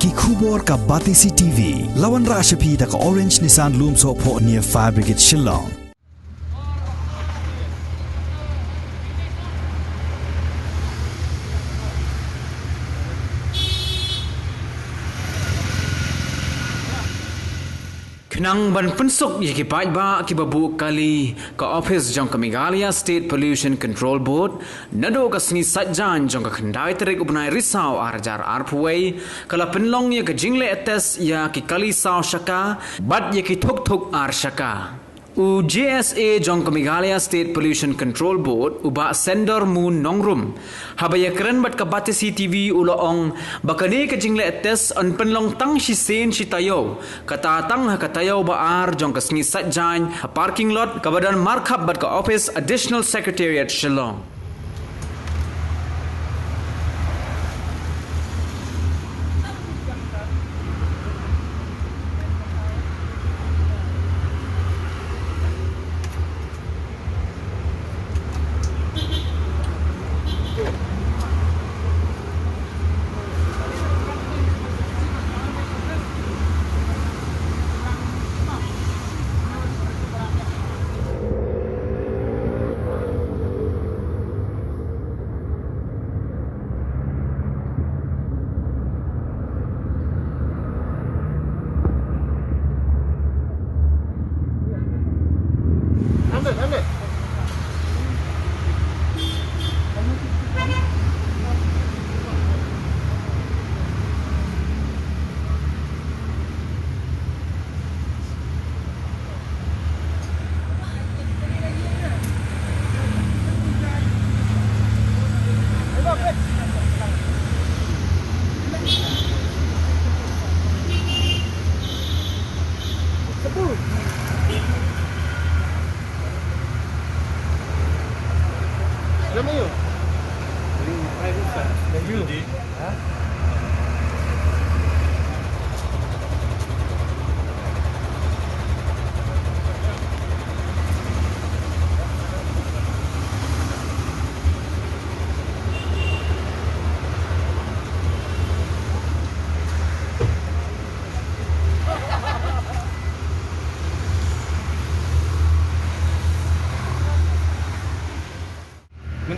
ki khubor ka Batisi TV lawan ra shapi ta ka Orange Nissan Loom so pho near Fire Brigade Shillong. Kenang ban pensuk ye ki pai ba ki babu kali ka office jong ka Meghalaya State Pollution Control Board nado ka sni sajjan jong ka khandai terik ubnai risau arjar arpuai kala penlong ye ka jingle ates ya ki kali sau shaka bat ye ki thuk thuk ar shaka u JSA jong ka Meghalaya State Pollution Control Board uba sender moon nongrum habaya keren bat ka Batisi TV uloong bakane ka jingle ates an penlong tang shi sen shi tayo kata tang ha katayo ba ar jong ka sni sajjan parking lot ka badan markup bat ka office additional secretariat Shillong.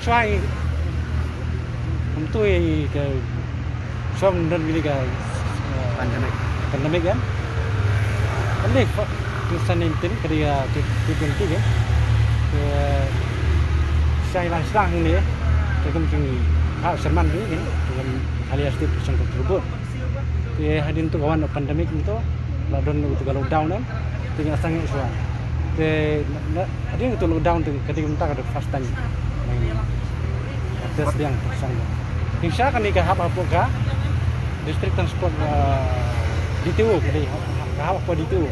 Try untuk ke som dan bila ke pandemik kan pandemik kesan intin kerja tiga kan saya langsung ni mungkin hak serman ni kan dengan Meghalaya State Pollution Control Board hadin tu kawan pandemik itu lockdown itu kalau down kan tinggal sangat suan hadin itu lockdown tu ketika kita ada fast time tes yang tersangka. Insya kan nikah apa ka distrik transport DTO kali apa DTO.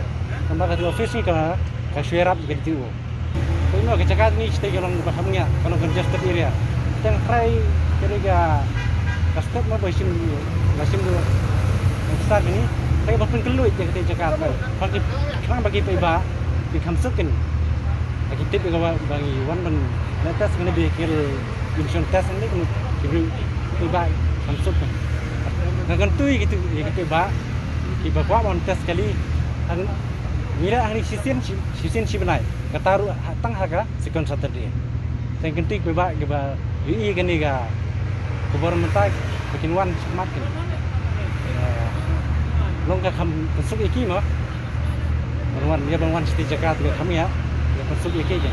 Tambah ke office ni ka suerat ke DTO. Kalau nak cakap ni stay kalau pahamnya kalau congested area. Yang try kira step mau basim dulu. Start ini saya bahkan keluar je kita cakap. Bagi bagi peba dikamsukin. Bagi tip bagi one man letas kena bikir insurance test ni kena peba kamsukin. Dengan tu gitu peba kita buat on test kali mira hari sisen si benai kataru tang harga second Saturday. Saya kentik peba UI kan ni ga kubur mentai bikin wan semakin. Long ka kam masuk iki mah. Wan dia wan seti Jakarta kami ya. Masuk iki je.